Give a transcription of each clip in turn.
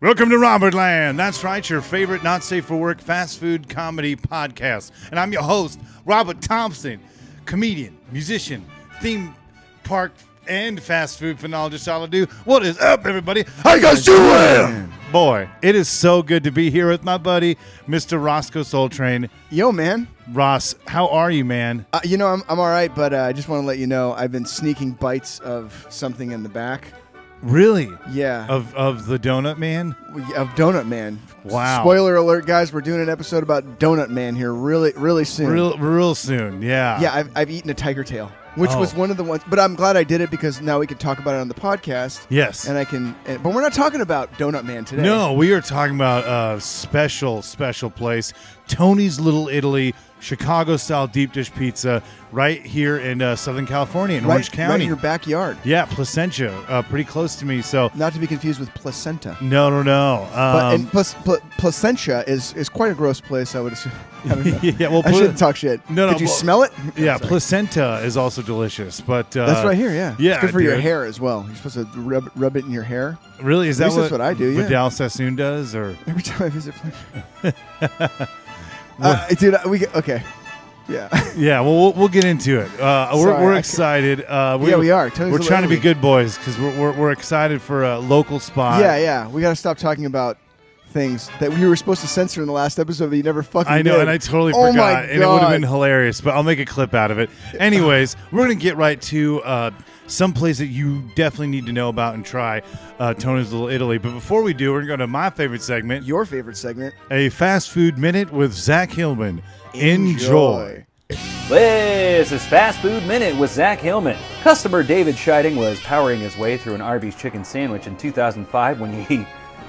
Welcome to Robertland. That's right, your favorite not safe for work fast food comedy podcast. And I'm your host, Robert Thompson, comedian, musician, theme park and fast food phenologist. I'll do. What is up, everybody? How you guys doing? Boy, it is so good to be here with my buddy, Mr. Rossco Soletrain. Yo, man. Ross, how are you, man? I'm all right, but I just want to let you know I've been sneaking bites of something in the back. Really? Yeah. Of the Donut Man? Of Donut Man. Wow. Spoiler alert, guys. We're doing an episode about Donut Man here really soon. Real soon, yeah. Yeah, I've eaten a tiger tail, which was one of the ones. But I'm glad I did it because now we can talk about it on the podcast. Yes. And I can. But we're not talking about Donut Man today. No, we are talking about a special place, Tony's Little Italy, Chicago-style deep dish pizza, right here in Southern California, in Orange County. Right in your backyard. Yeah, Placentia, pretty close to me. So not to be confused with placenta. No. But Placentia is quite a gross place, I would assume. I don't know. Yeah, well, I shouldn't talk shit. No, Could you smell it? Yeah, placenta is also delicious, but that's right here. Yeah, yeah, it's good for your hair as well. You're supposed to rub it in your hair. Really, is that's what I do? Yeah, Vidal Sassoon does, or every time I visit Placentia. Dude, okay. Yeah. Yeah, well, we'll get into it. We're excited. We are. We're trying to be good boys because we're excited for a local spot. Yeah. We got to stop talking about things that we were supposed to censor in the last episode, but you never fucking I know, did. and I totally Oh forgot, my God. and it would have been hilarious, but I'll make a clip out of it. Anyways, we're going to get right to some place that you definitely need to know about and try, Tony's Little Italy. But before we do, we're going to go to my favorite segment. Your favorite segment. A Fast Food Minute with Zack Hillman. Enjoy. This is Fast Food Minute with Zack Hillman. Customer David Scheiding was powering his way through an Arby's chicken sandwich in 2005 when he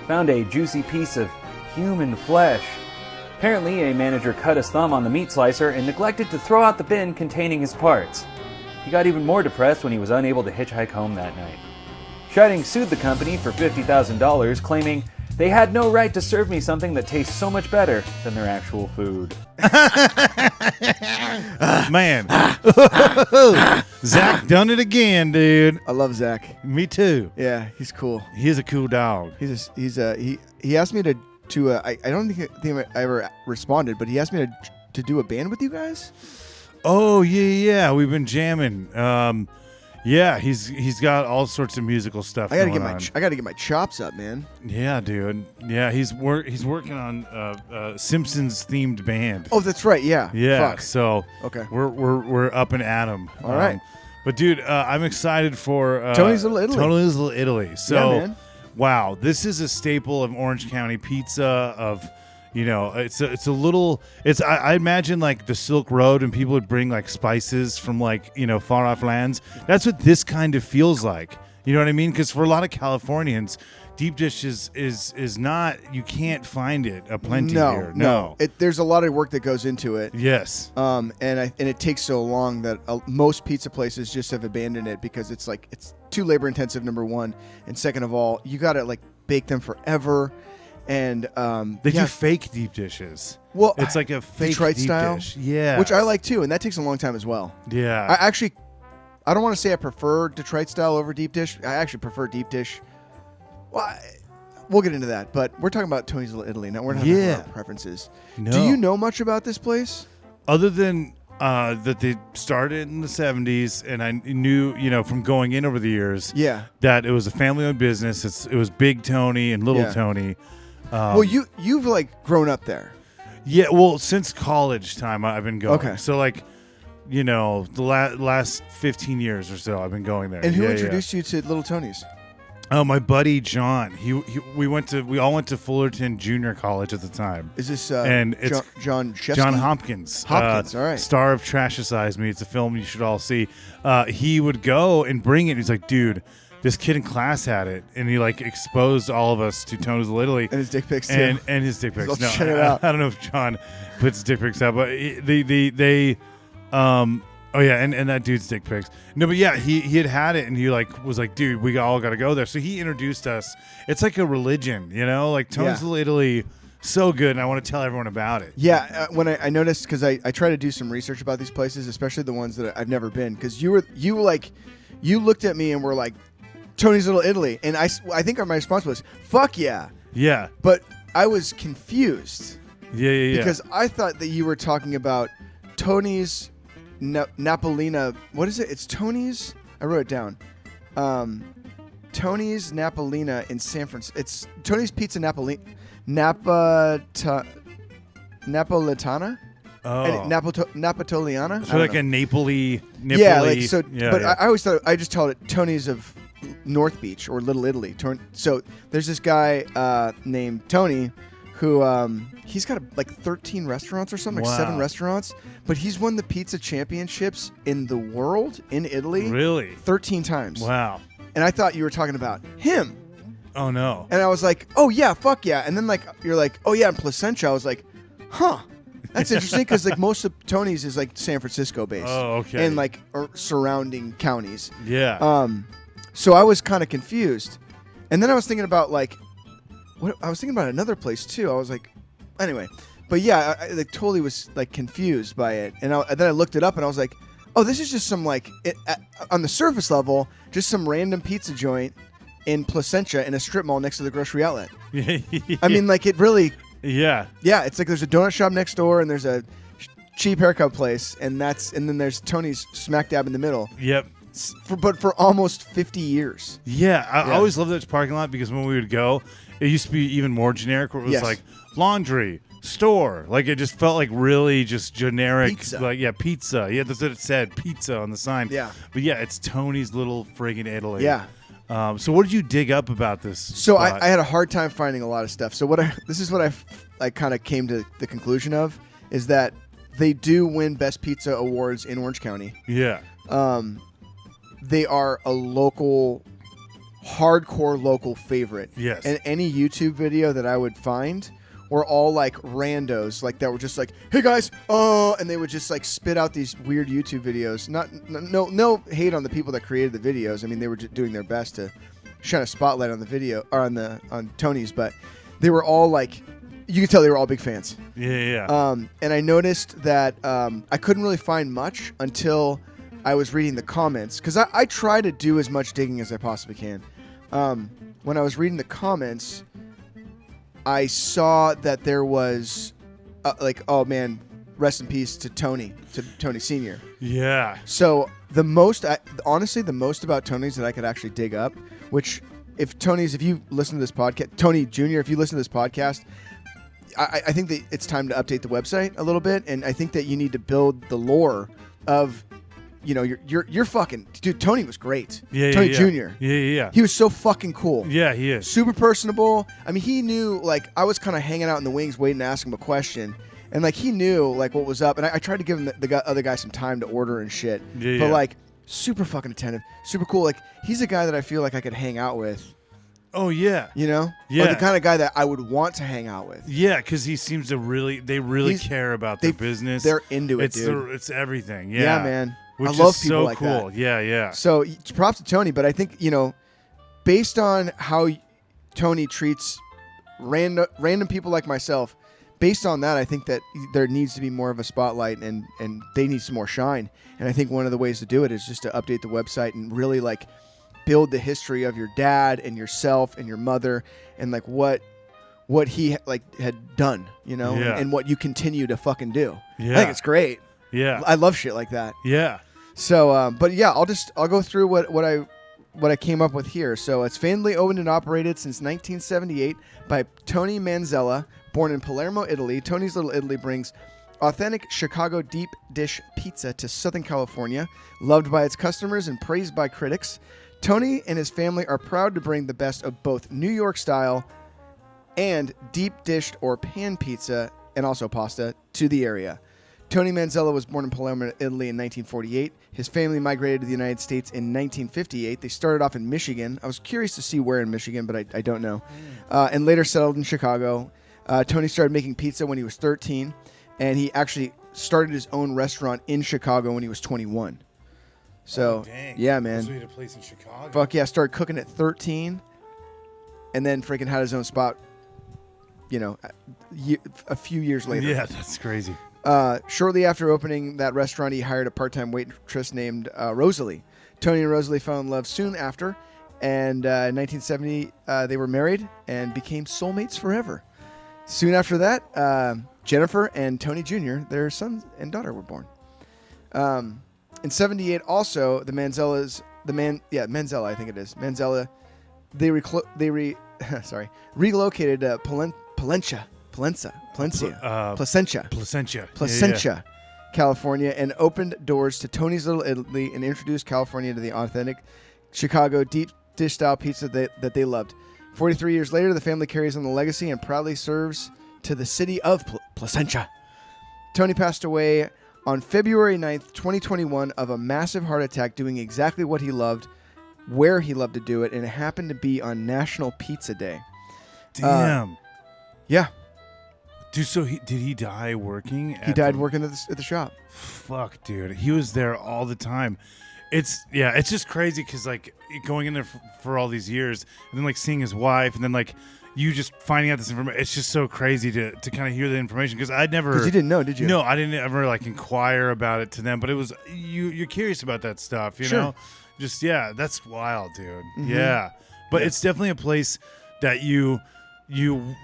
found a juicy piece of human flesh. Apparently, a manager cut his thumb on the meat slicer and neglected to throw out the bin containing his parts. He got even more depressed when he was unable to hitchhike home that night. Scheiding sued the company for $50,000, claiming they had no right to serve me something that tastes so much better than their actual food. Man. Zack done it again, dude. I love Zach. Me too. Yeah, he's cool. He's a cool dog. He asked me to I don't think I ever responded, but he asked me to do a band with you guys. Oh yeah, we've been jamming. Yeah, he's got all sorts of musical stuff. I gotta get my chops up, man. Yeah, dude. Yeah, he's working on Simpsons themed band. Oh, that's right. Yeah. Yeah. Fuck. So okay, we're up and at 'em. All right. But dude, I'm excited for Tony's Little Italy. Tony's Little Italy. So, yeah, man. Wow, this is a staple of Orange County pizza. I imagine like the Silk Road, and people would bring like spices from like far off lands. That's what this kind of feels like. You know what I mean? Because for a lot of Californians, deep dish is not. You can't find it aplenty here. No. There's a lot of work that goes into it. Yes. And it takes so long that most pizza places just have abandoned it because it's too labor intensive. Number one, and second of all, you got to like bake them forever. And they do fake deep dishes. Well, it's like a fake Detroit deep style dish. Yeah. Which I like too, and that takes a long time as well. Yeah. I don't want to say I prefer Detroit style over deep dish. I actually prefer deep dish. Well, we'll get into that, but we're talking about Tony's Little Italy. Now we're not talking about preferences. No. Do you know much about this place? Other than that they started in the 70s, and I knew, from going in over the years, that it was a family-owned business. It was Big Tony and Little Tony. Well, you've like grown up there. Yeah, well, since college time I've been going. Okay. So like, the last 15 years or so I've been going there. And who introduced you to Little Tony's? Oh, my buddy John. We all went to Fullerton Junior College at the time. Is this and it's John Shefsky? John Hopkins. Hopkins, all right. Star of Trashicize Me. It's a film you should all see. He would go and bring it. He's like, dude, this kid in class had it, and he like exposed all of us to Tony's Little Italy and his dick pics too. And his dick pics. No, check it out. I don't know if John puts dick pics out, but they oh yeah, and that dude's dick pics. No, but yeah, he had it, and he like was like, dude, we all got to go there. So he introduced us. It's like a religion, like Tony's Little Italy. So good, and I want to tell everyone about it. Yeah, when I noticed, because I try to do some research about these places, especially the ones that I've never been, because you looked at me and were like, Tony's Little Italy, and I think my response was, fuck yeah. Yeah. But I was confused. Yeah. Because I thought that you were talking about Tony's Napolina. What is it? It's Tony's. I wrote it down. Tony's Napolina in San Francisco. It's Tony's Pizza Napolitana. Oh. Napolitana. So like a Napoli. Yeah, like so. Yeah, but yeah. I always thought I just called it Tony's of North Beach or Little Italy. So there's this guy named Tony who he's got like 13 restaurants or something, like 7 restaurants. But he's won the pizza championships in the world in Italy. Really? 13 times. Wow. And I thought you were talking about him. Oh no. And I was like, oh yeah, fuck yeah. And then like you're like, oh yeah, in Placentia. I was like, huh. That's interesting because like most of Tony's is like San Francisco based. Oh, okay. And like surrounding counties. Yeah. So I was kind of confused, and then I was thinking about like, I was thinking about another place too. I was like, anyway, but yeah, I like totally was like confused by it, and then I looked it up, and I was like, oh, this is just some like on the surface level, just some random pizza joint in Placentia in a strip mall next to the grocery outlet. I mean, like it really. Yeah. Yeah, it's like there's a donut shop next door, and there's a cheap haircut place, and then there's Tony's smack dab in the middle. Yep. But for almost 50 years. Yeah, I always loved this parking lot because when we would go, it used to be even more generic where it was like laundry, store. Like it just felt like really just generic. Pizza. Like, yeah, pizza. Yeah, that's what it said, pizza on the sign. Yeah. But yeah, it's Tony's little friggin' Italy. Yeah. So what did you dig up about this So spot? I had a hard time finding a lot of stuff. So this is what I kind of came to the conclusion of, is that they do win Best Pizza Awards in Orange County. Yeah. They are a hardcore local favorite. Yes. And any YouTube video that I would find were all like randos, like that were just like, hey guys, and they would just like spit out these weird YouTube videos. No hate on the people that created the videos. I mean, they were just doing their best to shine a spotlight on the video or on Tony's, but they were all like, you could tell they were all big fans. Yeah. And I noticed that I couldn't really find much until I was reading the comments, because I try to do as much digging as I possibly can. When I was reading the comments, I saw that there was like, oh man, rest in peace to Tony Sr. Yeah. So honestly, the most about Tony's that I could actually dig up, which if you listen to this podcast, Tony Jr., if you listen to this podcast, I think that it's time to update the website a little bit, and I think that you need to build the lore of, you're fucking dude. Tony was great. Yeah, Tony yeah. Jr. Yeah. He was so fucking cool. Yeah, he is. Super personable. I mean, he knew, like, I was kind of hanging out in the wings waiting to ask him a question, and like he knew like what was up, and I tried to give him the other guy some time to order and shit. Yeah, but yeah. like super fucking attentive, super cool. Like he's a guy that I feel like I could hang out with. Oh yeah. Yeah. Or the kind of guy that I would want to hang out with. Yeah, because he seems to really care about their business. They're into it, dude. It's everything. Yeah, man. Which I love is people so like cool. that. Yeah. So props to Tony, but I think, based on how Tony treats random people like myself, based on that, I think that there needs to be more of a spotlight and they need some more shine. And I think one of the ways to do it is just to update the website and really like build the history of your dad and yourself and your mother and like what he like had done, and what you continue to fucking do. Yeah. I think it's great. Yeah. I love shit like that. Yeah. So, but yeah, I'll go through what I came up with here. So it's family owned and operated since 1978 by Tony Manzella, born in Palermo, Italy. Tony's Little Italy brings authentic Chicago deep dish pizza to Southern California, loved by its customers and praised by critics. Tony and his family are proud to bring the best of both New York style and deep dished or pan pizza and also pasta to the area. Tony Manzella was born in Palermo, Italy in 1948. His family migrated to the United States in 1958. They started off in Michigan. I was curious to see where in Michigan, but I don't know. And later settled in Chicago. Tony started making pizza when he was 13, and he actually started his own restaurant in Chicago when he was 21. So, dang. Yeah, man. We had a place in Chicago. Fuck yeah, started cooking at 13, and then freaking had his own spot, a few years later. Yeah, that's crazy. Shortly after opening that restaurant, he hired a part-time waitress named Rosalie. Tony and Rosalie fell in love soon after, And in 1970, they were married and became soulmates forever. Soon after that, Jennifer and Tony Jr., their son and daughter, were born. In 78, also, the Manzellas, Manzella, I think it is. Manzella, they relocated to Placentia, California, and opened doors to Tony's Little Italy and introduced California to the authentic Chicago deep dish style pizza that they loved. 43 years later, the family carries on the legacy and proudly serves to the city of Placentia. Tony passed away on February 9th, 2021, of a massive heart attack, doing exactly what he loved, where he loved to do it, and it happened to be on National Pizza Day. Damn. Yeah. Dude, so did he die working? He died working at the shop. Fuck, dude. He was there all the time. It's just crazy because, like, going in there for all these years and then, like, seeing his wife and then, like, you just finding out this information. It's just so crazy to kind of hear the information because I'd never... Because you didn't know, did you? No, I didn't ever, like, inquire about it to them. But it was... You're curious about that stuff, you know? Just, yeah, that's wild, dude. Mm-hmm. Yeah. But it's definitely a place that you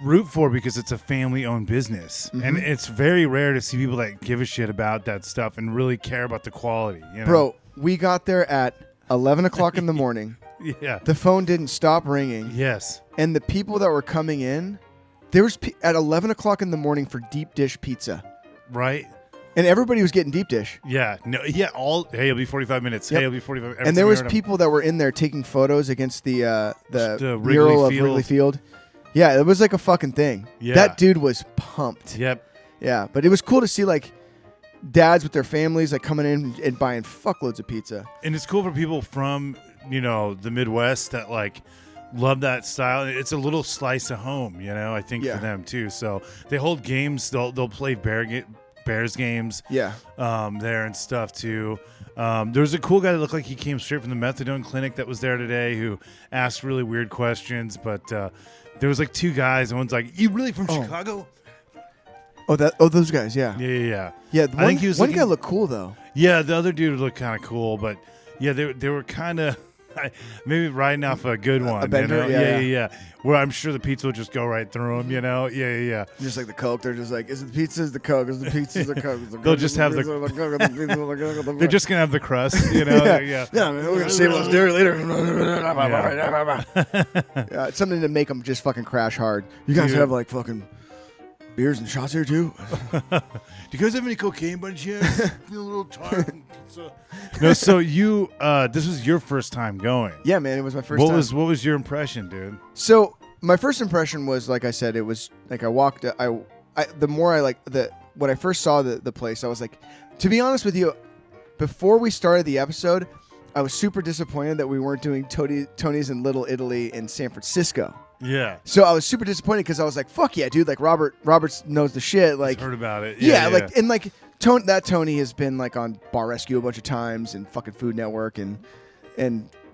root for because it's a family-owned business. Mm-hmm. And it's very rare to see people that give a shit about that stuff and really care about the quality. You know? Bro, we got there at 11 o'clock in the morning. Yeah. The phone didn't stop ringing. Yes. And the people that were coming in, there was at 11 o'clock in the morning for deep dish pizza. Right. And everybody was getting deep dish. Yeah. No. Yeah. Hey, it'll be 45 minutes. Yep. Hey, it'll be 45. And there was people that were in there taking photos against the mural of Wrigley Field. Yeah, it was like a fucking thing. Yeah. That dude was pumped. Yep. Yeah, but it was cool to see, like, dads with their families, like, coming in and buying fuckloads of pizza. And it's cool for people from, the Midwest that, like, love that style. It's a little slice of home, I think, for them, too. So they hold games. They'll play Bears games there and stuff, too. There was a cool guy that looked like he came straight from the methadone clinic that was there today who asked really weird questions, but there was like two guys and one's like, "You really from Chicago?" Those guys, yeah. Yeah. I think he was one guy looked cool though. Yeah, the other dude looked kind of cool, but yeah, they were kind of maybe riding off a good one. A bender, yeah. Where I'm sure the pizza will just go right through them, Yeah. Just like the Coke, they're just like, is the pizza, is the Coke, is the pizza, is the Coke. They'll just have the. They're just gonna have the crust, Yeah, we're gonna save us dairy later. It's something to make them just fucking crash hard. You guys have like fucking beers and shots here too. Do you guys have any cocaine by chance? Feel a little tired. No, so you this was your first time going. Yeah, man, it was my first time. What was your impression, dude? So my first impression was, like I said, it was like I walked. When I first saw the place, I was like, to be honest with you, before we started the episode, I was super disappointed that we weren't doing Tony's in Little Italy in San Francisco. Yeah. So I was super disappointed because I was like, fuck yeah, dude. Like Roberts knows the shit. Like, heard about it. Yeah. Like, and like Tony has been like on Bar Rescue a bunch of times and fucking Food Network and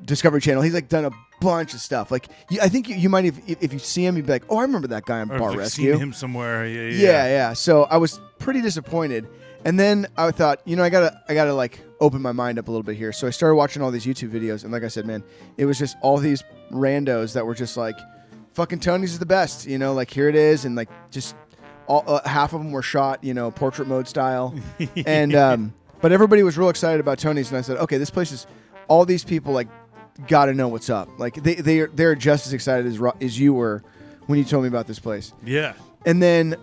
Discovery Channel. He's like done a bunch of stuff. Like, I think you might have, if you see him, you'd be like, oh, I remember that guy on Bar Rescue. Seen him somewhere. Yeah. So I was pretty disappointed. And then I thought, I gotta like open my mind up a little bit here. So I started watching all these YouTube videos, and like I said, man, it was just all these randos that were just like, fucking Tony's is the best, like here it is, and like just all half of them were shot, portrait mode style, and but everybody was real excited about Tony's, and I said, okay, this place is, all these people like got to know what's up, like they're just as excited as you were when you told me about this place. Yeah, and then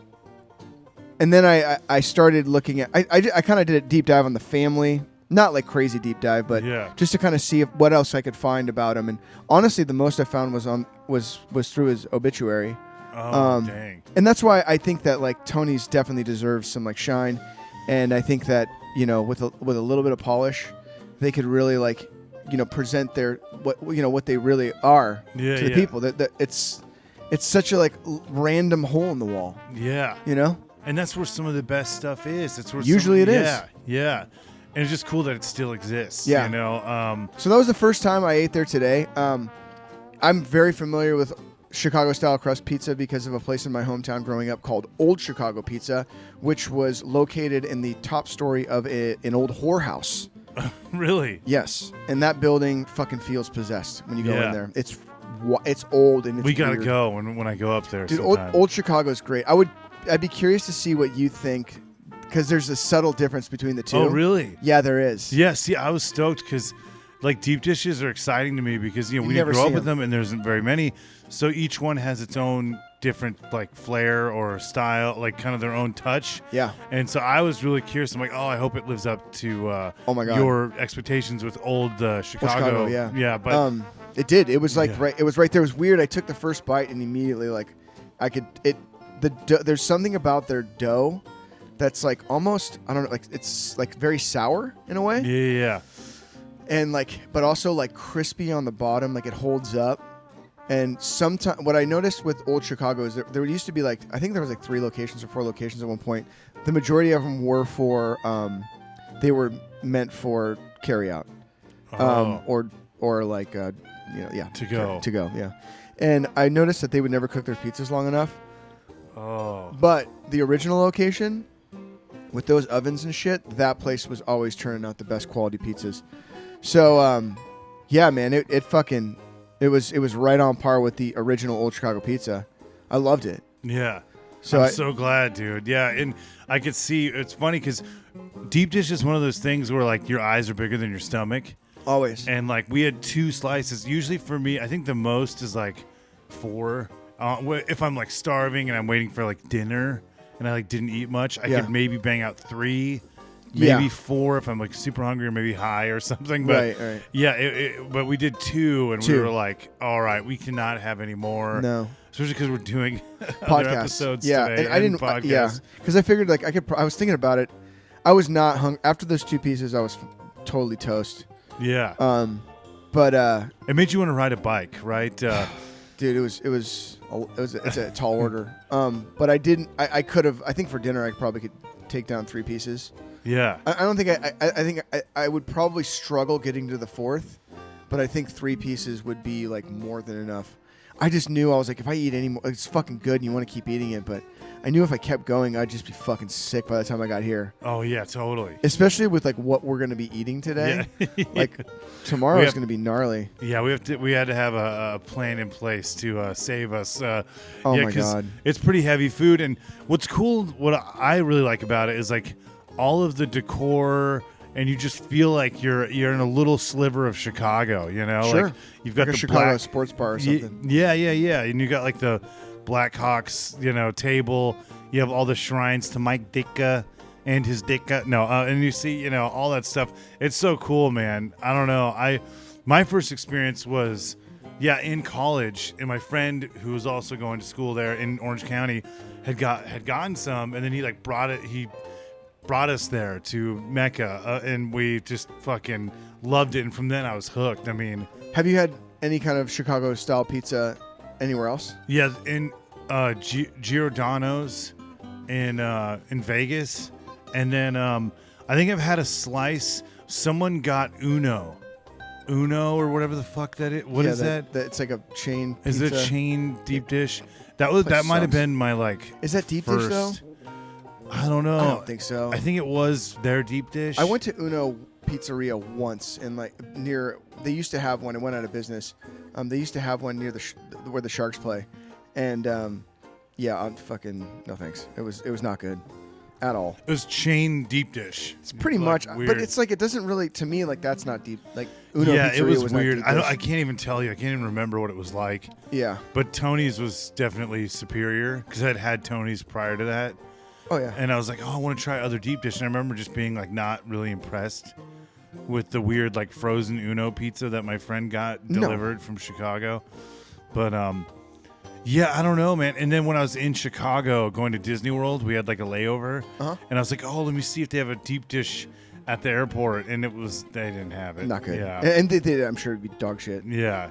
I started looking at, I kind of did a deep dive on the family. Not like crazy deep dive, but just to kind of see what else I could find about him. And honestly, the most I found was through his obituary. Oh, dang! And that's why I think that like Tony's definitely deserves some like shine. And I think that with a little bit of polish, they could really like present their what they really are to the people. That it's such a like random hole in the wall. Yeah. And that's where some of the best stuff is. It's where usually it is. Yeah. And it's just cool that it still exists. Yeah. So that was the first time I ate there today. I'm very familiar with Chicago-style crust pizza because of a place in my hometown growing up called Old Chicago Pizza, which was located in the top story of an old whorehouse Really? Yes, and that building fucking feels possessed when you go Yeah. in there. It's old and it's We gotta weird. go when I go up there. Dude, sometime. old Chicago is great. I'd be curious to see what you think, because there's a subtle difference between the two. Oh, really? Yeah, there is. Yeah. See, I was stoked because like deep dishes are exciting to me because we didn't never grow up see with them and there isn't very many. So each one has its own different like flair or style, like kind of their own touch. Yeah. And so I was really curious. I'm like, oh, I hope it lives up to Oh my God. your expectations with old Chicago. Yeah. Yeah, but it did. It was like Yeah. right. It was right there. It was weird. I took the first bite and immediately like, I could it. There's something about their dough that's like almost, I don't know, like it's like very sour in a way, yeah. and like but also like crispy on the bottom, like it holds up. And sometimes what I noticed with old Chicago is there used to be like, I think there was like 3 locations or 4 locations at one point. The majority of them were for they were meant for carry out, or like To go. yeah. And I noticed that they would never cook their pizzas long enough. Oh. But the original location, with those ovens and shit, that place was always turning out the best quality pizzas. So, yeah, man, it was right on par with the original Old Chicago pizza. I loved it. Yeah. So I'm so glad, dude. Yeah, and I could see, it's funny because deep dish is one of those things where like your eyes are bigger than your stomach. Always. And like we had 2 slices. Usually for me, I think the most is like 4. If I'm like starving and I'm waiting for like dinner and I like didn't eat much, I could maybe bang out 3, maybe 4 if I'm like super hungry or maybe high or something. But Right. yeah, but we did 2 and 2. we were like, all right, we cannot have any more. No. Especially because we're doing other Podcasts. episodes Yeah, today. and I didn't. podcasts. Yeah, because I figured like I was thinking about it. I was not hungry after those 2 pieces. I was totally toast. Yeah. But It made you want to ride a bike, right? dude, it's a tall order. But I didn't. I could have. I think for dinner I probably could take down 3 pieces. Yeah. I don't think I think I would probably struggle getting to the 4th, but I think 3 pieces would be like more than enough. I just knew, I was like, if I eat any more, it's fucking good and you want to keep eating it, but I knew if I kept going, I'd just be fucking sick by the time I got here. Oh yeah, totally. Especially with like what we're gonna be eating today. Yeah. Like tomorrow's gonna be gnarly. Yeah, we had to have a plan in place to save us. Oh yeah, my 'cause God. it's pretty heavy food, and what's cool, what I really like about it is like all of the decor, and you just feel like you're in a little sliver of Chicago. You know, Sure. like you've got Like a the Chicago black sports bar or something. Yeah, and you got like the Blackhawks, table. You have all the shrines to Mike Ditka and his Ditka. No, and you see, all that stuff. It's so cool, man. I don't know. My first experience was, in college, and my friend who was also going to school there in Orange County had gotten some, and then he brought us there to Mecca, and we just fucking loved it. And from then I was hooked. I mean, Have you had any kind of Chicago style pizza anywhere else? yeah, in Giordano's in Vegas, and then I think I've had a slice. Someone got Uno or whatever the fuck that is. What is that? It's like a chain Is pizza. it a chain deep dish? That might have sucks. been my Is that deep first. dish though? I don't know. I don't think so. I think it was their deep dish. I went to Uno Pizzeria once, and like near, they used to have one. It went out of business. They used to have one near where the Sharks play, and I'm fucking no thanks. It was not good at all. It was chain deep dish. It's pretty Like, much, weird. but it's like it doesn't really, to me, like that's not deep. Like Uno Yeah, Pizzeria it was not weird. deep I dish. can't even tell you. I can't even remember what it was like. Yeah. But Tony's was definitely superior because I'd had Tony's prior to that. Oh yeah. And I was like, oh, I want to try other deep dish. And I remember just being like not really impressed with the weird like frozen Uno pizza that my friend got delivered from Chicago. But yeah, I don't know, man. And then when I was in Chicago going to Disney World, we had like a layover. Uh-huh. And I was like, oh, let me see if they have a deep dish at the airport. And they didn't have it. Not good. Yeah. And they did. I'm sure it'd be dog shit. Yeah,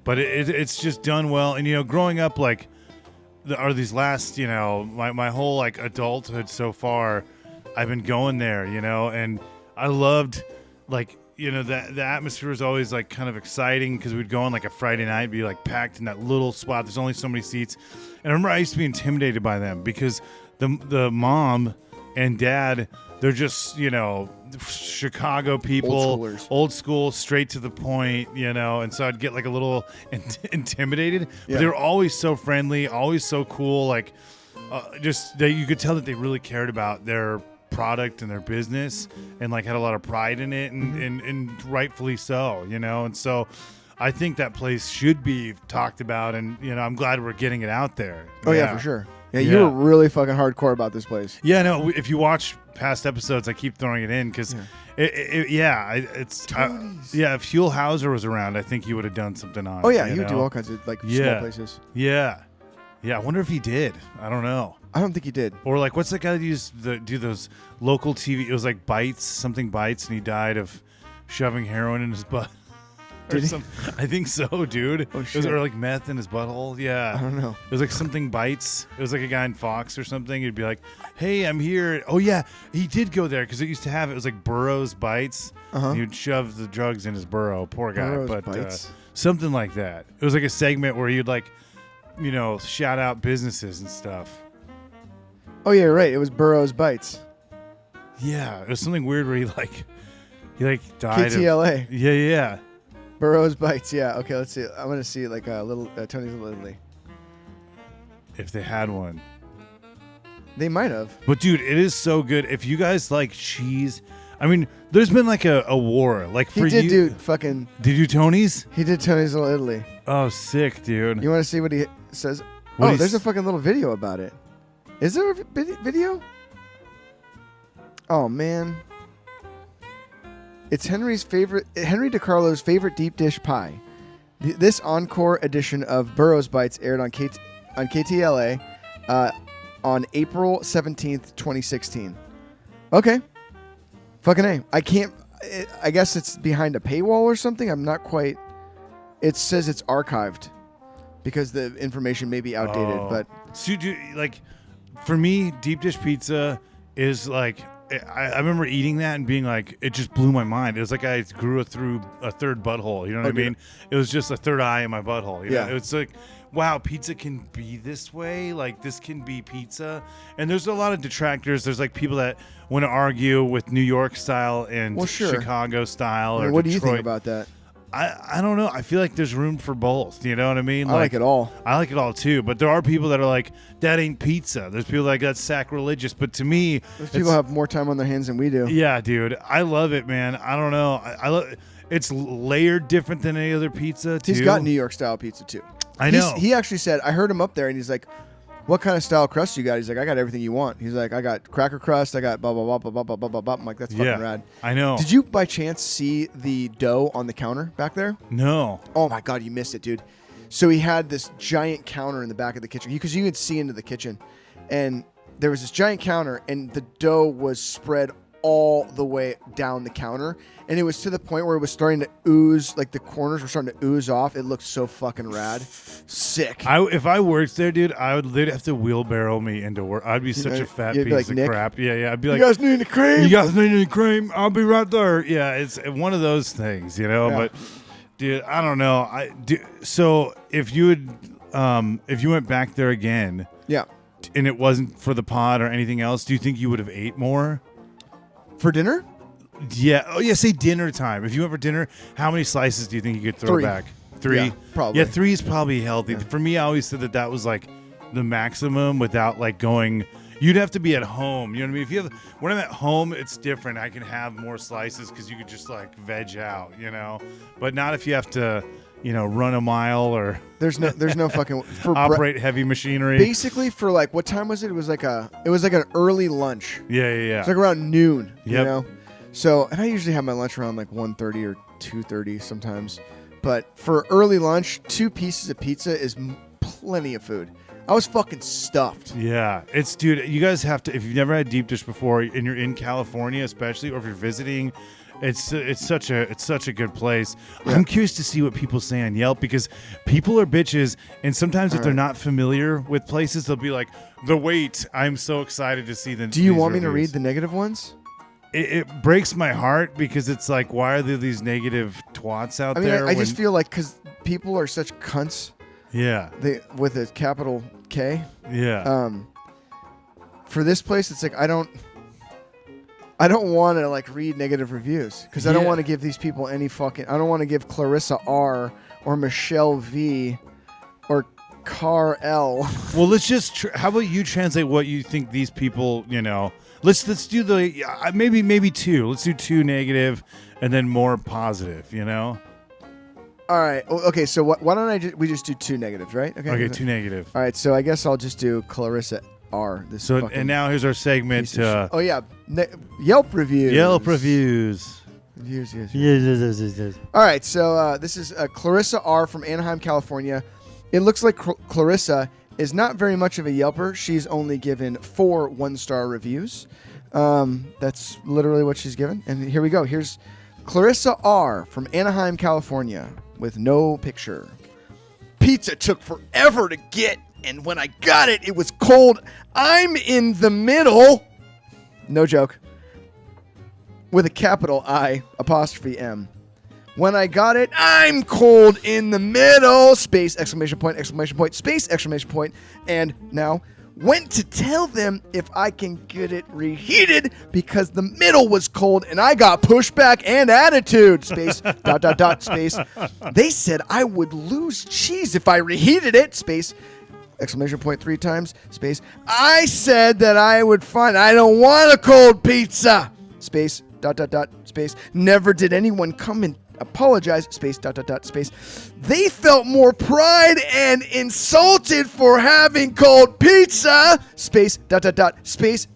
but it's just done well. And growing up, like, these last, my whole like adulthood so far, I've been going there, and I loved, like, the atmosphere was always like kind of exciting because we'd go on like a Friday night, be like packed in that little spot. There's only so many seats, and I remember I used to be intimidated by them because the mom and Dad, they're just, Chicago people, old school, straight to the point, and so I'd get like a little intimidated. But they were always so friendly, always so cool. Like, you could tell that they really cared about their product and their business, and like had a lot of pride in it, and rightfully so, and so I think that place should be talked about, and I'm glad we're getting it out there. Oh yeah, for sure. Yeah, you were really fucking hardcore about this place. Yeah, no. If you watch past episodes, I keep throwing it in because, if Fuel Hauser was around, I think you would have done something on. Oh yeah, he would do all kinds of like small places. Yeah. I wonder if he did. I don't know. I don't think he did. Or like, what's that guy that do those local TV? It was like Bites, and he died of shoving heroin in his butt. Did he? I think so, dude. Oh shit. Or like meth in his butthole. Yeah. I don't know. It was like something Bites. It was like a guy in Fox or something. He'd be like, "Hey, I'm here." Oh yeah, he did go there because it used to have it was like Burroughs Bites. He would shove the drugs in his burrow. Poor guy. Burroughs Bites. Something like that. It was like a segment where you'd like, shout out businesses and stuff. Oh yeah, right. It was Burroughs Bites. Yeah, it was something weird where he died. KTLA. Yeah. Burroughs Bites, yeah. Okay, let's see. I'm going to see like a little Tony's Little Italy. If they had one. They might have. But dude, it is so good. If you guys like cheese, I mean, there's been like a war. Like for He did you. fucking. Did you Tony's? He did Tony's Little Italy. Oh, sick, dude. You want to see what he says? What there's a fucking little video about it. Is there a video? Oh, man. It's Henry DiCarlo's favorite deep dish pie. This encore edition of Burroughs Bites aired on KTLA on April 17th, 2016. Okay. Fucking A. I guess it's behind a paywall or something. I'm not quite. It says it's archived because the information may be outdated. But so, for me, deep dish pizza is like. I remember eating that and being like, it just blew my mind. It was like I grew through a third butthole. You know what I mean? It was just a third eye in my butthole. You know? It was like, wow, pizza can be this way. Like, this can be pizza. And there's a lot of detractors. There's like people that want to argue with New York style and Chicago style. Or what Detroit. Do you think about that? I don't know. I feel like there's room for both. You know what I mean? I like it all. I like it all too. But there are people that are like, that ain't pizza. There's people like, that's sacrilegious. But to me, those people have more time on their hands than we do. Yeah, dude. I love it, man. I don't know. I love. It's layered different than any other pizza too. He's got New York style pizza too. I know. He actually said, I heard him up there, and he's like, "What kind of style crust you got?" He's like, "I got everything you want." He's like, "I got cracker crust. I got blah blah blah blah blah blah blah blah." I'm like, "That's fucking rad." I know. Did you by chance see the dough on the counter back there? No. Oh my god, you missed it, dude. So he had this giant counter in the back of the kitchen because you could see into the kitchen, and there was this giant counter, and the dough was spread all the way down the counter, and it was to the point where it was starting to ooze, like the corners were starting to ooze off. It looked so fucking rad. Sick. If I worked there, dude, they'd have to wheelbarrow me into work. I'd be such a fat piece of crap. Yeah. I'd be like, "You guys need any cream? You guys need any cream? I'll be right there." Yeah, it's one of those things, Yeah. But dude, I don't know. So if you went back there again, and it wasn't for the pod or anything else, do you think you would have ate more? For dinner? Yeah. Oh, yeah. Say dinner time. If you went for dinner, how many slices do you think you could throw 3. back? 3? Yeah, probably. Yeah, 3 is probably healthy. Yeah. For me, I always said that was like the maximum without like going. You'd have to be at home. You know what I mean? When I'm at home, it's different. I can have more slices because you could just like veg out, But not if you have to, run a mile or there's no fucking operate heavy machinery. Basically, for like what time was it? It was like an early lunch. Yeah. It's like around noon. Yep. So, and I usually have my lunch around like 1:30 or 2:30 sometimes. But for early lunch, 2 pieces of pizza is plenty of food. I was fucking stuffed. Yeah, dude, you guys have to, if you've never had deep dish before and you're in California especially, or if you're visiting, it's such a good place. Yeah. I'm curious to see what people say on Yelp because people are bitches, and sometimes if they're not familiar with places, they'll be like, the wait, I'm so excited to see them. Do you want me to read the negative ones? It breaks my heart because it's like, why are there these negative twats out there? I just feel like because people are such cunts. Yeah. With a capital K. Yeah. For this place, it's like I don't want to like read negative reviews because I don't want to give these people any fucking. I don't want to give Clarissa R or Michelle V or Car L. Well, let's just. How about you translate what you think these people? Let's do the maybe two. Let's do two negative and then more positive. All right. Okay. So why don't we just do two negatives, right? Okay. Two negative. All right. So I guess I'll just do Clarissa R. And now here's our segment. Oh yeah, Yelp reviews. Yelp reviews. Yes. All right. So this is Clarissa R from Anaheim, California. It looks like Clarissa is not very much of a Yelper. She's only given 4 1-star reviews. That's literally what she's given. And here we go. Here's Clarissa R from Anaheim, California, with no picture. Pizza took forever to get, and when I got it, it was cold. I'm in the middle. No joke. With a capital I, apostrophe M. When I got it, I'm cold in the middle. Space, exclamation point, space, exclamation point. And now, went to tell them if I can get it reheated because the middle was cold and I got pushback and attitude. Space, ... space. They said I would lose cheese if I reheated it. Space, exclamation point 3 times. Space. I said that I would find I don't want a cold pizza. Space, ... space. Never did anyone come and apologize. Space, ... space. They felt more pride and insulted for having cold pizza. Space, ... space, ...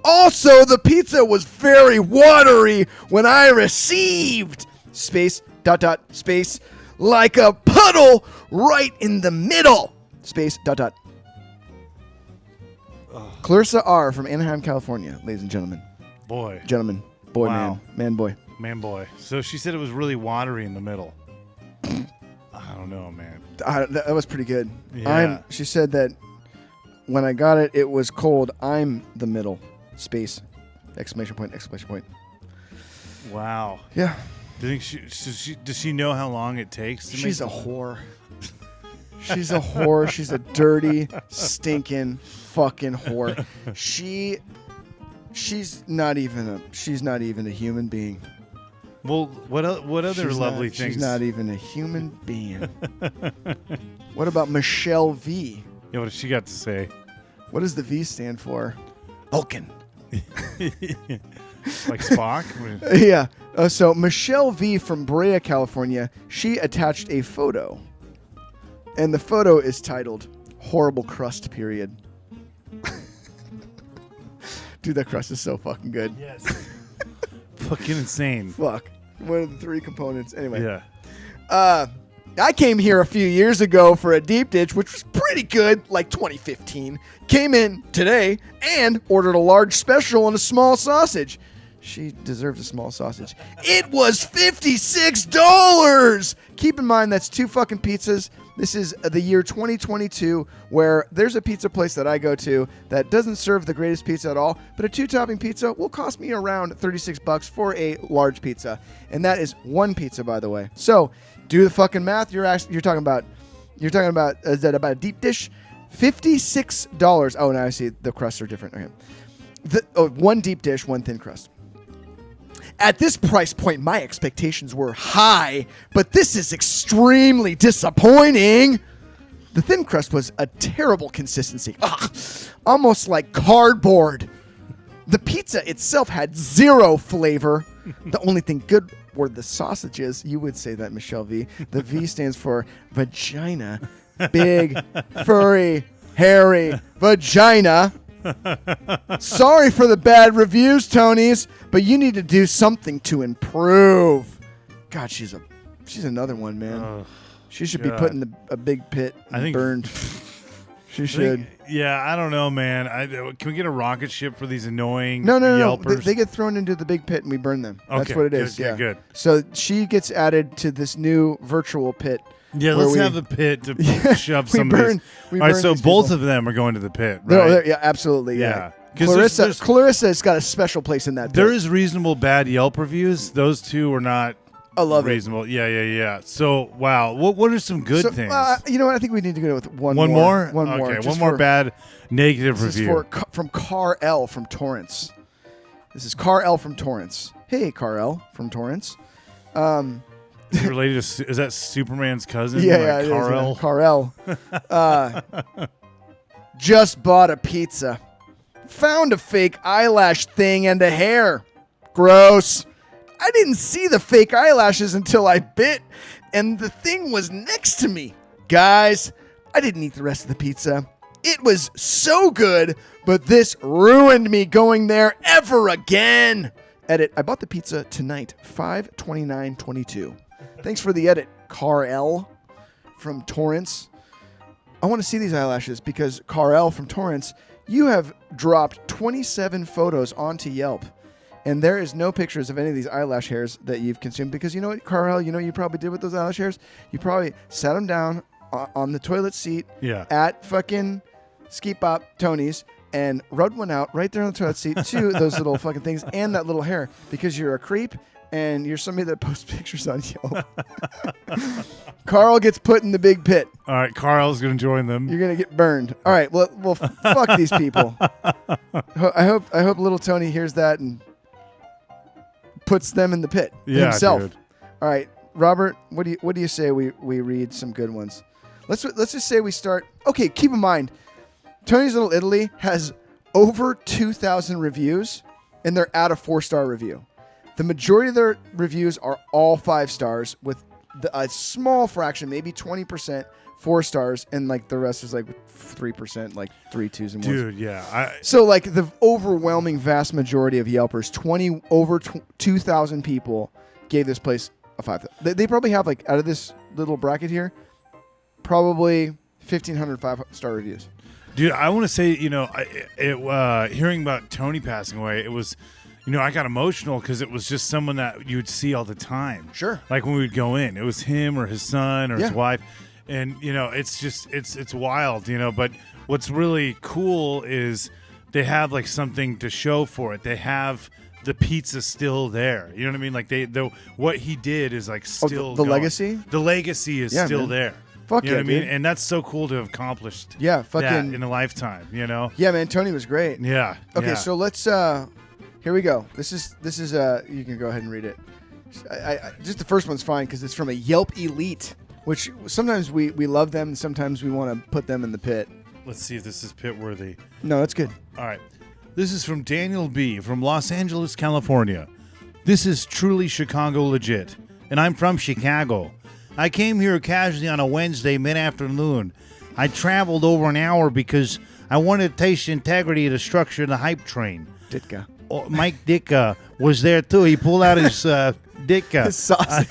Also, the pizza was very watery when I received. Space, ... space. Like a puddle right in the middle. Space, ... Clarissa R. from Anaheim, California, ladies and gentlemen. Boy. Gentlemen. Boy, wow. Man, boy. Man, boy. So she said it was really watery in the middle. I don't know, man. That was pretty good. Yeah. She said that when I got it, it was cold. I'm the middle. Space. Exclamation point, exclamation point. Wow. Yeah. Do you think does she know how long it takes to She's a whore. She's a whore. She's a dirty, stinking fucking whore. She's not even a human being. Well, what other lovely things? She's not even a human being. What about Michelle V? Yeah, what has she got to say? What does the V stand for? Vulcan. Like Spock? Yeah. So Michelle V from Brea, California, she attached a photo. And the photo is titled Horrible Crust Period. Dude, that crust is so fucking good. Yes. Fucking insane. Fuck. One of the 3 components. Anyway. Yeah. I came here a few years ago for a deep dish, which was pretty good, like 2015. Came in today and ordered a large special and a small sausage. She deserves a small sausage. It was $56. Keep in mind, that's 2 fucking pizzas. This is the year 2022, where there's a pizza place that I go to that doesn't serve the greatest pizza at all, but a 2-topping pizza will cost me around $36 for a large pizza, and that is 1 pizza, by the way. So, do the fucking math. You're talking about is that about a deep dish? $56. Oh, now I see the crusts are different. Okay, 1 deep dish, 1 thin crust. At this price point, my expectations were high, but this is extremely disappointing. The thin crust was a terrible consistency. Ugh, almost like cardboard. The pizza itself had 0 flavor. The only thing good were the sausages. You would say that, Michelle V. The V stands for vagina. Big, furry, hairy vagina. Sorry for the bad reviews, Tonys, but you need to do something to improve. God, she's another one, man. She should be put in a big pit and burned. She should. I don't know, man. Can we get a rocket ship for these annoying No. Yelpers? They get thrown into the big pit and we burn them. That's what it is. Good, good. So she gets added to this new virtual pit. Yeah, let's have the pit to shove some of these. All right, so both of them are going to the pit, right? No, yeah, absolutely. Yeah. Clarissa's got a special place in that pit. There is reasonable bad Yelp reviews. Those 2 are not reasonable. Yeah. So, wow. What are some good things? You know what? I think we need to go with one more. One more? Okay, one more bad negative review. From Car L from Torrance. This is Carl from Torrance. Hey, Carl from Torrance. Is he related to, is that Superman's cousin? Yeah, like yeah, Carl. Carl. Just bought a pizza. Found a fake eyelash thing and a hair. Gross. I didn't see the fake eyelashes until I bit, and the thing was next to me. Guys, I didn't eat the rest of the pizza. It was so good, but this ruined me going there ever again. Edit, I bought the pizza tonight, 5/29/22. Thanks for the edit, Carl from Torrance. I want to see these eyelashes because Carl from Torrance, you have dropped 27 photos onto Yelp. And there is no pictures of any of these eyelash hairs that you've consumed. Because you know what, Carl, you know what you probably did with those eyelash hairs? You probably sat them down on the toilet seat at fucking Ski Pop Tony's and rubbed one out right there on the toilet seat to those little fucking things and that little hair. Because you're a creep and you're somebody that posts pictures on Yelp. Carl gets put in the big pit. All right, Carl's going to join them. You're going to get burned. All right, well, fuck these people. I hope little Tony hears that and puts them in the pit himself. Dude. All right, Robert, what do you say we read some good ones? Let's just say we start. Okay, keep in mind, Tony's Little Italy has over 2,000 reviews, and they're at a 4-star review. The majority of their reviews are all 5 stars, with a small fraction, maybe 20%, 4 stars, and like the rest is like 3%, like 3 2s and 1s. Dude, yeah. So like the overwhelming vast majority of Yelpers, 2,000 people gave this place a 5. They probably have, like, out of this little bracket here, probably 1,500 5-star reviews. Dude, I want to say, hearing about Tony passing away, it was, I got emotional because it was just someone that you would see all the time. Sure. Like when we would go in, it was him or his son or his wife. And, it's just, it's wild, but what's really cool is they have like something to show for it. They have the pizza still there. You know what I mean? Like what he did is like still the going. legacy? The legacy is still there. Fuck you know what I mean? dude. And that's so cool to have accomplished fucking that in a lifetime, Yeah, man, Tony was great. Yeah. Okay, yeah. so let's here we go. This is you can go ahead and read it. I just the first one's fine because it's from a Yelp elite, which sometimes we love them and sometimes we want to put them in the pit. Let's see if this is pit worthy. No, that's good. All right. This is from Daniel B. from Los Angeles, California. This is truly Chicago legit, and I'm from Chicago. I came here casually on a Wednesday mid-afternoon. I traveled over an hour because I wanted to taste the integrity of the structure of the hype train. Ditka. Mike Ditka was there too. He pulled out his Ditka. His sausage.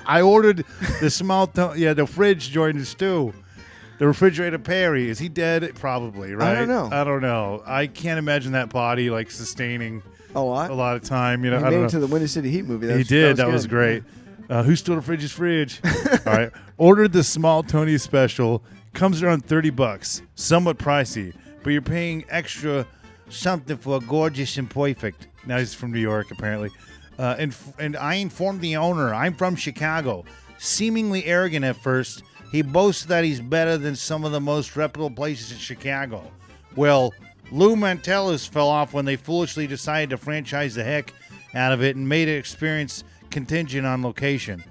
I ordered the small, the fridge joined the stew. The refrigerator Perry. Is he dead? Probably, right? I don't know. I can't imagine that body like sustaining a lot of time. He made it to the Windy City Heat movie. He did. That was great. Who stole the fridge's fridge? All right. Ordered the small Tony special. Comes around $30. Somewhat pricey, but you're paying extra something for a gorgeous and perfect. Now he's from New York, apparently. And I informed the owner, I'm from Chicago. Seemingly arrogant at first, he boasts that he's better than some of the most reputable places in Chicago. Well, Lou Mantellas fell off when they foolishly decided to franchise the heck out of it and made it experience contingent on location.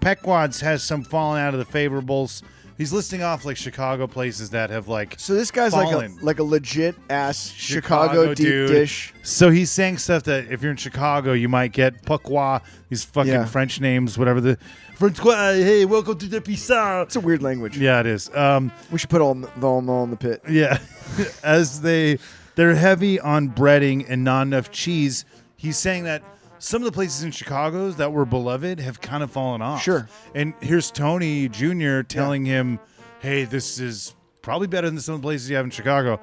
Pequod's has some fallen out of the favorables. He's listing off like Chicago places that have like So this guy's fallen. like a legit ass Chicago deep dude. dish. So he's saying stuff that if you're in Chicago, you might get Pequod, these fucking French names, whatever hey, welcome to the pizza. It's a weird language. Yeah, it is. We should put all in the pit. Yeah. As they're heavy on breading and not enough cheese, he's saying that some of the places in Chicago that were beloved have kind of fallen off. Sure. And here's Tony Jr. telling him, hey, this is probably better than some of the places you have in Chicago.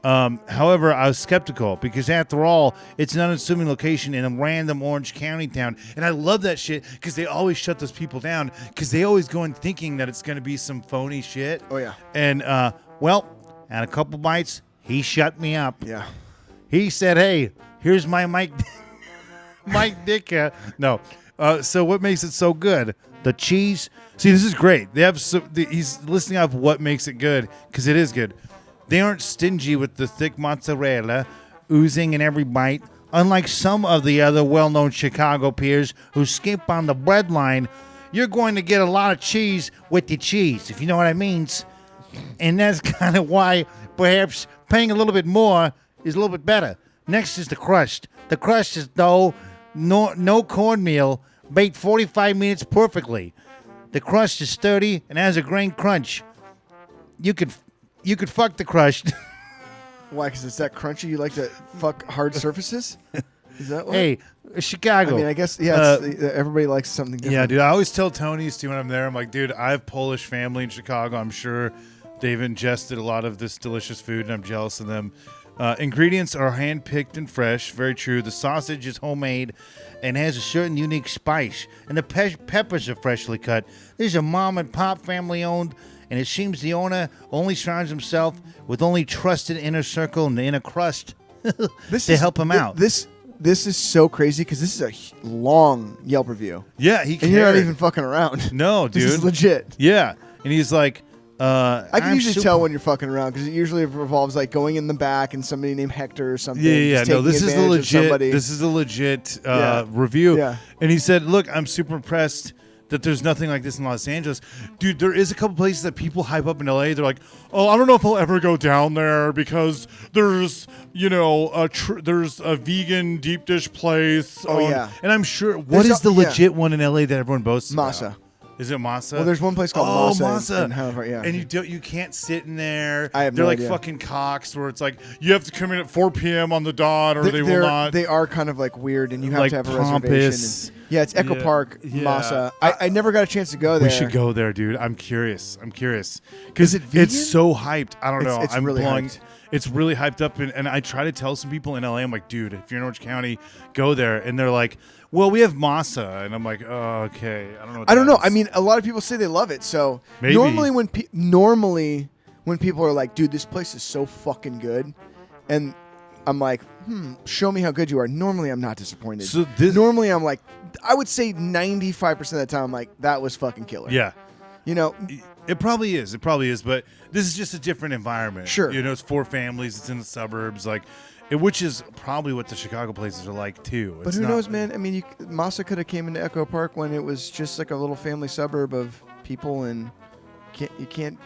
However, I was skeptical because after all, it's an unassuming location in a random Orange County town. And I love that shit because they always shut those people down because they always go in thinking that it's going to be some phony shit. Oh, yeah. And, at a couple bites, he shut me up. Yeah. He said, hey, here's my Mike Ditka. No. So what makes it so good? The cheese. See, this is great. They have he's listing off what makes it good because it is good. They aren't stingy with the thick mozzarella, oozing in every bite, Unlike some of the other well-known Chicago peers who skimp on the bread line, you're going to get a lot of cheese with your cheese, if you know what I mean. And that's kind of why perhaps paying a little bit more is a little bit better. Next is the crust. The crust is dough, no cornmeal, baked 45 minutes perfectly. The crust is sturdy and has a grain crunch. You could fuck the crust. Why? Because it's that crunchy. You like to fuck hard surfaces? Is that what? Hey, Chicago. I mean, I guess, yeah, everybody likes something different. Yeah, dude. I always tell Tony when I'm there, I'm like, dude, I have Polish family in Chicago. I'm sure they've ingested a lot of this delicious food, and I'm jealous of them. Ingredients are hand-picked and fresh. Very true. The sausage is homemade and has a certain unique spice. And the peppers are freshly cut. These are mom-and-pop family-owned, and it seems the owner only surrounds himself with only trusted inner circle and the inner crust to help him out. This is so crazy because this is a long Yelp review. Yeah, he and you're not even fucking around. No, dude. This is legit. Yeah, and he's like, I can usually tell when you're fucking around because it usually revolves like going in the back and somebody named Hector or something. Yeah. No, this is the legit. This is a legit review. Yeah. And he said, "Look, I'm super impressed that there's nothing like this in Los Angeles, dude. There is a couple places that people hype up in LA. They're like, oh, I don't know if I'll ever go down there because there's, there's a vegan deep dish place. Oh yeah. And I'm sure. What is the legit one in LA that everyone boasts Masa. about? Is it Masa? Well, there's one place called Masa. Masa. And you can't sit in there. I have They're no like idea. fucking cocks where it's like you have to come in at 4 p.m. on the dot or they will not. They are kind of like weird, and you have Like to have a pompous. reservation. Yeah, it's Echo Park, Yeah. Masa. I never got a chance to go there. We should go there, dude. I'm curious. Because it vegan? it's so hyped. I don't know. It's I'm really blowing. hyped. It's really hyped up. And I try to tell some people in LA, I'm like, dude, if you're in Orange County, go there. And they're like, well, we have Masa. And I'm like, oh, okay. I don't know. I don't know. I mean, a lot of people say they love it. So Maybe. normally when people are like, dude, this place is so fucking good, and I'm like, show me how good you are. Normally, I'm not disappointed. So normally, I'm like, I would say 95% of the time, I'm like, that was fucking killer. Yeah. You know, It probably is. But this is just a different environment. Sure. It's 4 families. It's in the suburbs. Which is probably what the Chicago places are like, too. But who knows, man? I mean, Masa could have came into Echo Park when it was just like a little family suburb of people, and you can't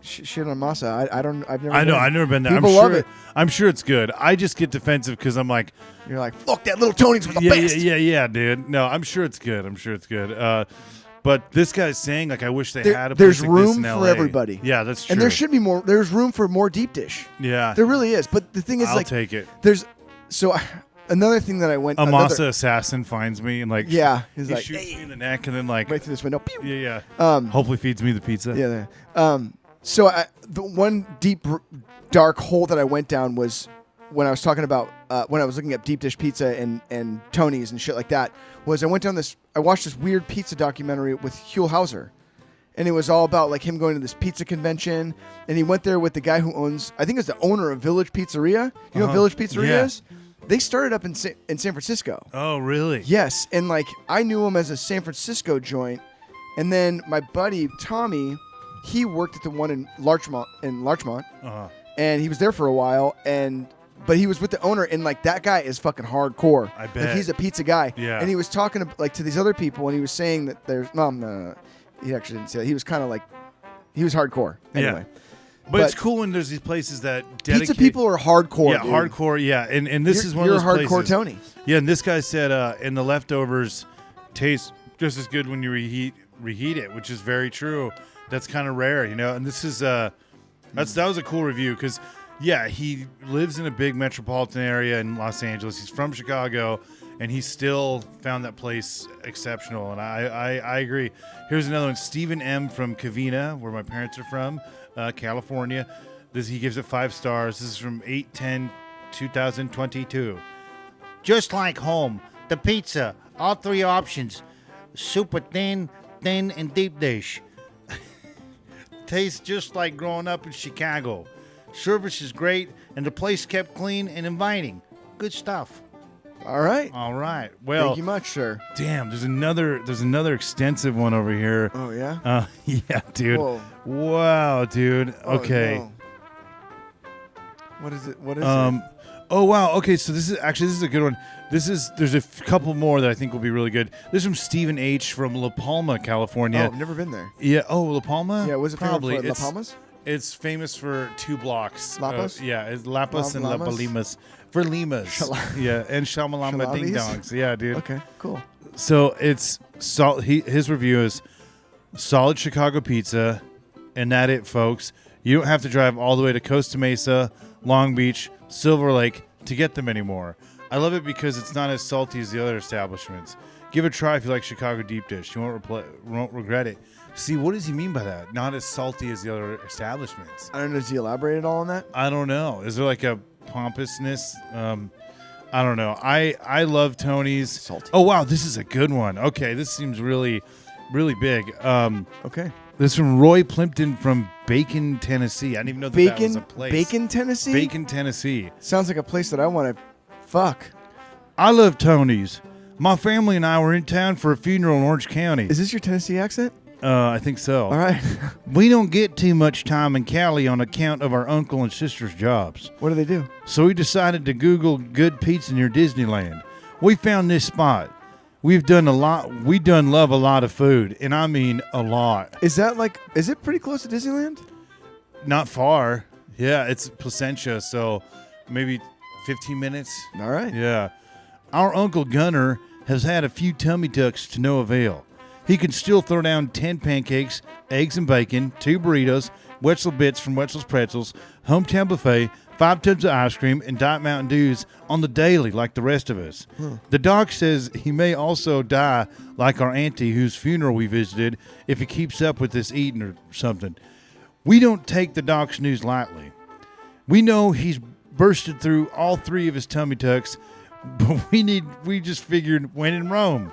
shit on Masa. I've never. I've never been there. People I'm love sure, it. I'm sure it's good. I just get defensive because I'm like, you're like, fuck that little Tony's with the best. Yeah, dude. No, I'm sure it's good. But this guy's saying like, I wish they had a place there's like room this in for LA. everybody. Yeah, that's true. And there should be more. There's room for more deep dish. Yeah, There really is. But the thing is, I'll take it. Another thing that I went. A Masa assassin finds me and like, Yeah, he he's like, shoots hey, me in the neck and then like, right through this window. Pew. yeah. Um, Hopefully feeds me the pizza. Yeah. So the one deep, dark hole that I went down was when I was talking about when I was looking at deep dish pizza and Tony's and shit like that. Was I watched this weird pizza documentary with Huell Hauser, and it was all about like him going to this pizza convention, and he went there with the guy who owns, I think it's the owner of Village Pizzeria. You know what Village Pizzeria Yeah. is? They started up in San Francisco. Oh, really? Yes, and like I knew him as a San Francisco joint, and then my buddy Tommy, he worked at the one in Larchmont, and he was there for a while, but he was with the owner, and like that guy is fucking hardcore. I bet. Like, he's a pizza guy. Yeah. And he was talking to these other people, and he was saying that there's no. He actually didn't say that. He was kind of like, he was hardcore. Anyway. Yeah. But it's cool when there's these places that dedicate. Pizza people are hardcore. Yeah, dude. hardcore. Yeah, and this is one You're of those a hardcore places. Tony. Yeah, and this guy said, and the leftovers taste just as good when you reheat it, which is very true. That's kind of rare, And this is that was a cool review because, yeah, he lives in a big metropolitan area in Los Angeles. He's from Chicago, and he still found that place exceptional. And I agree. Here's another one. Stephen M. from Covina, where my parents are from, California. He gives it 5 stars. This is from 8/10/2022. Just like home, the pizza, all 3 options, super thin, and deep dish. Tastes just like growing up in Chicago. Service is great, and the place kept clean and inviting. Good stuff. All right. Well, Thank you much, sir. damn, there's another extensive one over here. Oh yeah. Yeah, dude. Whoa. Wow, dude. Oh, Okay. no. What is it? What is it? Oh wow. Okay, so this is a good one. There's a couple more that I think will be really good. This is from Stephen H. from La Palma, California. Oh, I've never been there. Yeah. Oh, La Palma. Yeah, was it probably famous for La Palmas? It's famous for 2 blocks. Lapas? Yeah, it's Lapas and La Lamas? Palimas. For Limas. Yeah, and Shamalama Ding Shalabis? Dongs. Yeah, dude. Okay, cool. So it's his review is solid Chicago pizza, and that it, folks. You don't have to drive all the way to Costa Mesa, Long Beach, Silver Lake to get them anymore. I love it because it's not as salty as the other establishments. Give it a try if you like Chicago deep dish. You won't regret it. See, what does he mean by that? Not as salty as the other establishments. I don't know. Does he elaborate at all on that? I don't know. Is there like a pompousness? I don't know. I love Tony's. Salty. Oh wow, this is a good one. Okay, this seems really, really big. Okay. This is from Roy Plimpton from Bacon, Tennessee. I didn't even know that was a place. Bacon, Tennessee? Bacon, Tennessee. Sounds like a place that I want to fuck. I love Tony's. My family and I were in town for a funeral in Orange County. Is this your Tennessee accent? I think so. All right. We don't get too much time in Cali on account of our uncle and sister's jobs. What do they do? So we decided to Google good pizza near Disneyland. We found this spot. We done love a lot of food, and I mean a lot. Is it pretty close to Disneyland? Not far. Yeah, it's Placentia, so maybe 15 minutes. All right. Yeah. Our Uncle Gunner has had a few tummy tucks to no avail. He can still throw down 10 pancakes, eggs and bacon, 2 burritos, Wetzel Bits from Wetzel's Pretzels, Hometown Buffet, 5 tubs of ice cream, and Diet Mountain Dews on the daily like the rest of us. The doc says he may also die like our auntie whose funeral we visited if he keeps up with this eating or something. We don't take the doc's news lightly. We know he's bursted through all 3 of his tummy tucks, but we just figured when in Rome.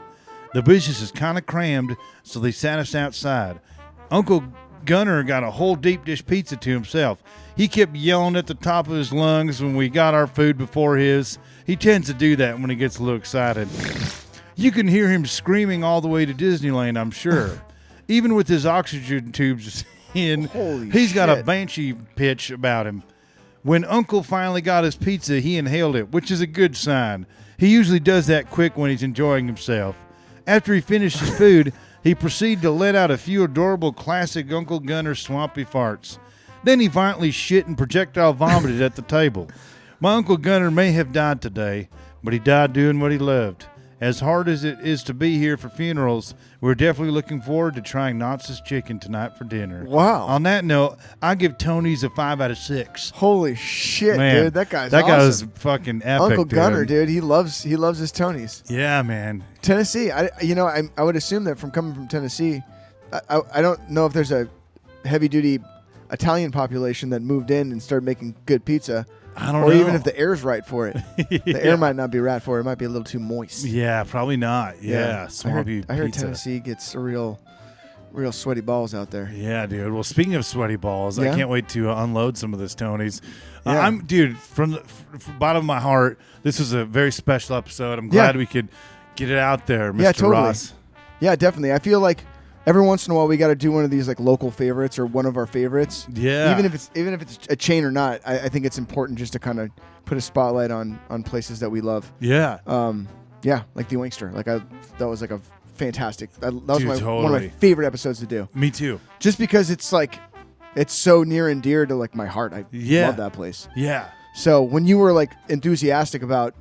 The business is kind of crammed, so they sat us outside. Uncle Gunner got a whole deep dish pizza to himself. He kept yelling at the top of his lungs when we got our food before his. He tends to do that when he gets a little excited. You can hear him screaming all the way to Disneyland, I'm sure. Even with his oxygen tubes in, Holy he's got a shit. banshee pitch about him. When Uncle finally got his pizza, he inhaled it, which is a good sign. He usually does that quick when he's enjoying himself. After he finished his food, he proceeded to let out a few adorable classic Uncle Gunner swampy farts. Then he violently shit and projectile vomited at the table. My Uncle Gunner may have died today, but he died doing what he loved. As hard as it is to be here for funerals, we're definitely looking forward to trying Knott's chicken tonight for dinner. Wow. On that note, I give Tony's a 5 out of 6. Holy shit, Man, dude! That guy's that awesome. guy was fucking epic. Uncle Gunner, dude. He loves his Tonys. Yeah, man. Tennessee. I would assume that from coming from Tennessee, I don't know if there's a heavy duty Italian population that moved in and started making good pizza. I don't or know. even if the air's right for it. The air might not be right for it. It might be a little too moist. Yeah, probably not. Yeah, swampy I heard pizza. Tennessee gets a real sweaty balls out there. Yeah, dude. Well, speaking of sweaty balls, Yeah? I can't wait to unload some of this Tony's. Yeah. Dude, from the bottom of my heart, this was a very special episode. I'm glad we could get it out there, Mr. Yeah, totally. Ross. Yeah, definitely. I feel like every once in a while we got to do one of these like local favorites or one of our favorites. Yeah. Even if it's a chain or not, I think it's important just to kind of put a spotlight on places that we love. Yeah. Yeah, like the Wingster. That was like a fantastic. That was Dude, one of my totally. favorite episodes to do. Me too. Just because it's so near and dear to like my heart. I love that place. Yeah. So when you were like enthusiastic about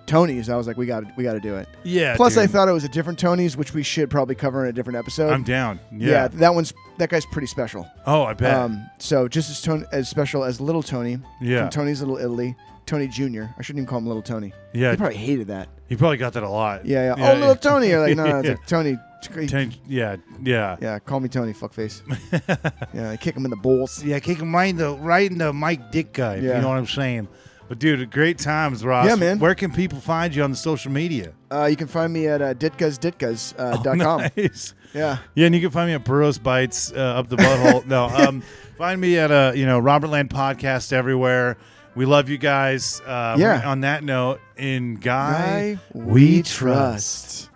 Tony's, I was like, we got to do it. Yeah. Plus, dude. I thought it was a different Tony's, which we should probably cover in a different episode. I'm down. Yeah. That guy's pretty special. Oh, I bet. So just as special as Little Tony Yeah. from Tony's Little Italy, Tony Jr. I shouldn't even call him Little Tony. Yeah. He probably hated that. He probably got that a lot. Yeah. Oh, Little Tony. You're like, no, it's like Tony. Yeah. Yeah, call me Tony, fuckface. Yeah, I kick him in the balls. Yeah, kick him right in the Mike Dick guy, if you Yeah. know what I'm saying. But, dude, great times, Ross. Yeah, man. Where can people find you on the social media? You can find me at ditkas.com. Nice. Yeah. Yeah, and you can find me at Burroughs Bites up the butthole. No, find me at Robertland Podcast everywhere. We love you guys. Yeah. On that note, in Guy, We trust.